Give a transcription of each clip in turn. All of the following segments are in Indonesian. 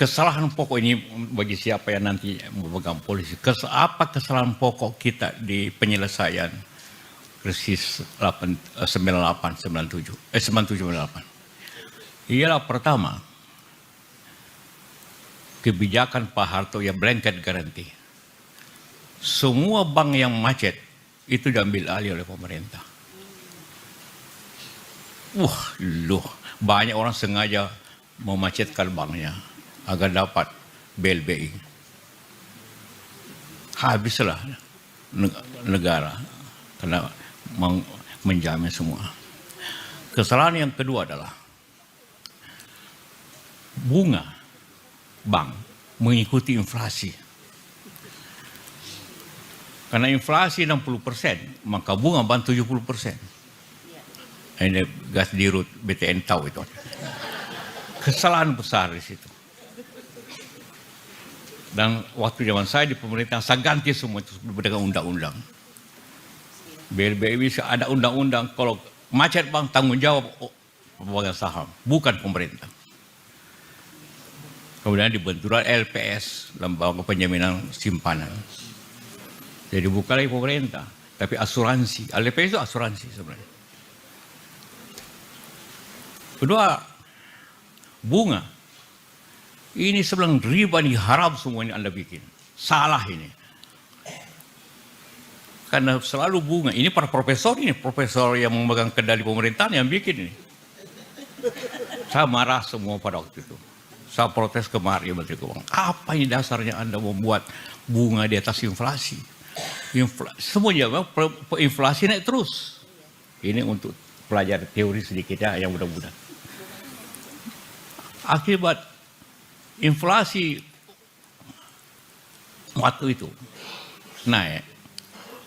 kesalahan pokok ini bagi siapa yang nanti memegang polisi, apa kesalahan pokok kita di penyelesaian krisis 97-98? Ialah pertama, kebijakan Pak Harto ya blanket garanti. Semua bank yang macet itu diambil alih oleh pemerintah. Banyak orang sengaja memacetkan banknya agar dapat BLBI. Habislah negara karena menjamin semua. Kesalahan yang kedua adalah bunga bank mengikuti inflasi. Karena inflasi 60%, maka bunga bank 70%. Ini gas dirut BTN tahu itu. Kesalahan besar di situ. Dan waktu zaman saya di pemerintah, saya ganti semua itu dengan undang-undang. BLBI bisa ada undang-undang, kalau macet bank tanggung jawab pemegang saham, bukan pemerintah. Kemudian dibentuklah LPS, Lembaga Penjaminan Simpanan. Jadi bukan lagi pemerintah, tapi asuransi. LPS itu asuransi sebenarnya. Kedua, bunga. Ini sebenarnya riba nih, haram semua ini Anda bikin. Salah ini. Karena selalu bunga. Ini para profesor ini, profesor yang memegang kendali pemerintahan yang bikin ini. Saya marah semua pada waktu itu. Saya protes kemarin Menteri Keuangan. Apa ini dasarnya Anda membuat bunga di atas inflasi? Semuanya inflasi naik terus. Ini untuk pelajar teori sedikit ya, yang mudah-mudahan. Akibat inflasi waktu itu naik,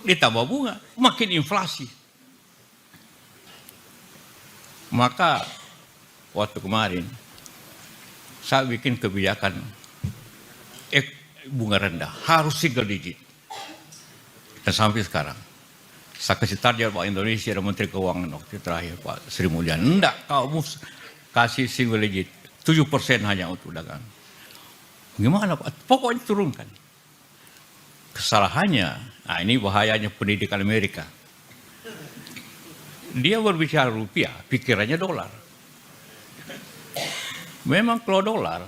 ditambah bunga, makin inflasi. Maka waktu kemarin saya bikin kebijakan bunga rendah, harus single digit. Dan sampai sekarang saya kasih target Bank Indonesia dan Menteri Keuangan waktu terakhir Pak Sri Mulyani, enggak, kamu kasih single digit 7% hanya untuk dagang. Gimana Pak? Pokoknya turunkan. Kesalahannya, nah ini bahayanya pendidikan Amerika. Dia berbicara rupiah, pikirannya dolar. Memang kalau dolar,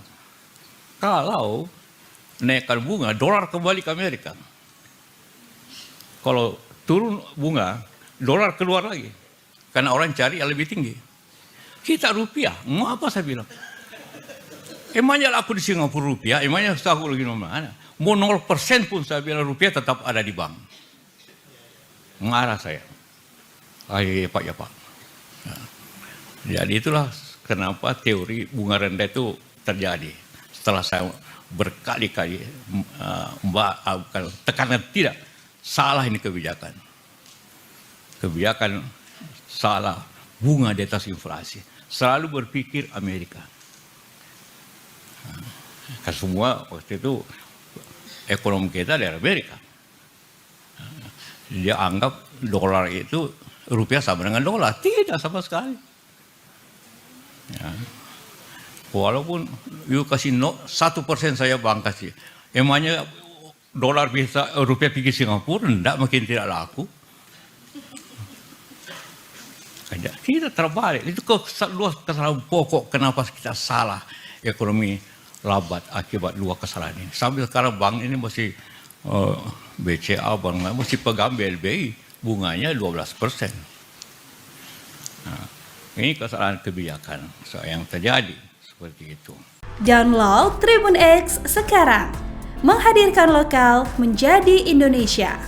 kalau naikkan bunga, dolar kembali ke Amerika. Kalau turun bunga, dolar keluar lagi. Karena orang cari yang lebih tinggi. Kita rupiah, mau apa saya bilang? Emangnya aku di Singapura rupiah, emangnya aku lagi mana? Mau 0% pun saya bilang rupiah tetap ada di bank. Mengarah saya. Ya Pak, ya Pak. Nah, jadi itulah kenapa teori bunga rendah itu terjadi. Setelah saya berkali-kali tekanan tidak, salah ini kebijakan. Kebijakan salah, bunga di atas inflasi. Selalu berpikir Amerika. Kan semua waktu itu ekonomi kita dari Amerika. Dia anggap dolar itu rupiah sama dengan dolar. Tidak sama sekali. Ya. Walaupun you kasih 1% saya bank kasih. Emangnya dolar bisa rupiah pergi Singapura? Tidak, makin tidak laku. Kita terbalik. Itu kesalahan pokok kenapa kita salah ekonomi lambat akibat dua kesalahan ini. Sampai sekarang bank ini masih BCA, bank masih pegang BLBI, bunganya 12%. Nah, ini kesalahan kebijakan yang terjadi seperti itu. Download Tribun X sekarang, menghadirkan lokal menjadi Indonesia.